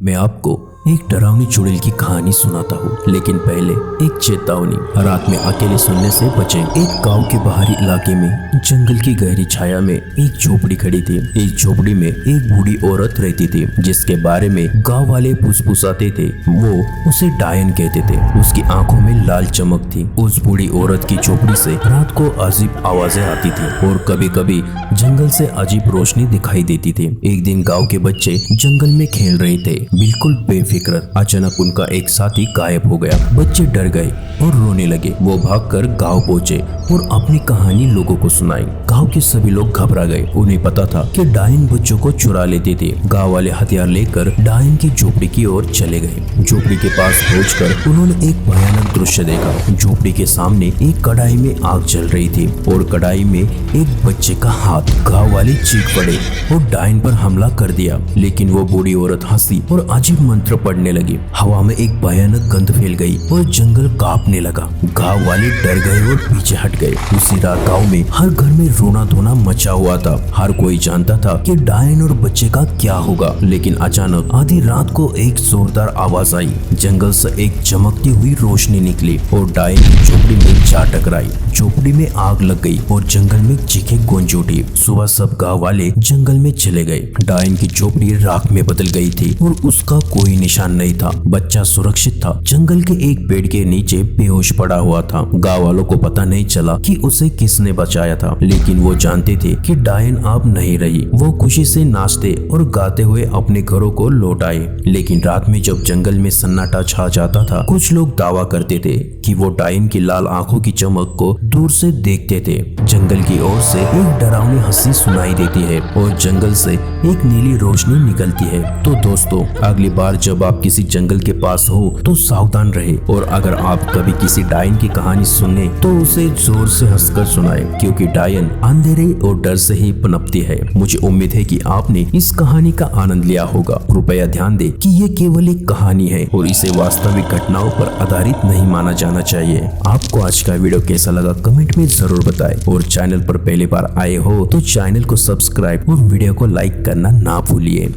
मैं आपको एक डरावनी चुड़ैल की कहानी सुनाता हूँ, लेकिन पहले एक चेतावनी। रात में अकेले सुनने से बचें। एक गांव के बाहरी इलाके में जंगल की गहरी छाया में एक झोपड़ी खड़ी थी। इस झोपड़ी में एक बूढ़ी औरत रहती थी, जिसके बारे में गांव वाले फुसफुसाते थे। वो उसे डायन कहते थे। उसकी आंखों में लाल चमक थी। उस बूढ़ी औरत की झोपड़ी से रात को अजीब आवाजें आती थी और कभी कभी जंगल से अजीब रोशनी दिखाई देती थी। एक दिन गाँव के बच्चे जंगल में खेल रहे थे, बिल्कुल बेफिक्र। अचानक उनका एक साथी गायब हो गया। बच्चे डर गए और रोने लगे। वो भागकर गांव पहुंचे और अपनी कहानी लोगों को सुनाई। गांव के सभी लोग घबरा गए। उन्हें पता था कि डायन बच्चों को चुरा लेते थे। गांव वाले हथियार लेकर डायन की झोपड़ी की ओर चले गए। झोपड़ी के पास पहुंचकर उन्होंने एक भयानक दृश्य देखा। झोपड़ी के सामने एक कढ़ाई में आग जल रही थी और कढ़ाई में एक बच्चे का हाथ। गांव वाले चीख पड़े और डायन पर हमला कर दिया, लेकिन वो बूढ़ी औरत हंसी और अजीब मंत्र पड़ने लगी। हवा में एक भयानक गंध फैल गई और जंगल कांपने लगा। गांव वाले डर गए और पीछे हट गए। उसी रात गांव में हर घर में रोना धोना मचा हुआ था। हर कोई जानता था कि डायन और बच्चे का क्या होगा। लेकिन अचानक आधी रात को एक जोरदार आवाज आई। जंगल से एक चमकती हुई रोशनी निकली और डायन की झोपड़ी में जा टकराई। झोपड़ी में आग लग गई और जंगल में चीखें गूंज उठी। सुबह सब गांव वाले जंगल में चले गए। डायन की झोपड़ी राख में बदल गई थी और उसका कोई निशान नहीं था। बच्चा सुरक्षित था। जंगल के एक पेड़ के नीचे बेहोश पड़ा हुआ था। गांव वालों को पता नहीं चला कि उसे किसने बचाया था, लेकिन वो जानते थे कि डायन अब नहीं रही। वो खुशी से नाचते और गाते हुए अपने घरों को लौट आए। लेकिन रात में जब जंगल में सन्नाटा छा जाता था, कुछ लोग दावा करते थे कि वो डायन की लाल आंखों की चमक को दूर से देखते थे। जंगल की ओर से एक डरावनी हंसी सुनाई देती है और जंगल से एक नीली रोशनी निकलती है। तो दोस्तों, अगली बार जब आप किसी जंगल के पास हो तो सावधान रहे, और अगर आप कभी किसी डायन की कहानी सुने तो उसे जोर से हंसकर सुनाए, क्योंकि डायन अंधेरे और डर से ही पनपती है। मुझे उम्मीद है कि आपने इस कहानी का आनंद लिया होगा। कृपया ध्यान दें कि ये केवल एक कहानी है और इसे वास्तविक घटनाओं पर आधारित नहीं माना जाना चाहिए। आपको आज का वीडियो कैसा लगा कमेंट में जरूर बताएं, और चैनल पर पहली बार आए हो तो चैनल को सब्सक्राइब और वीडियो को लाइक करना ना भूलिए।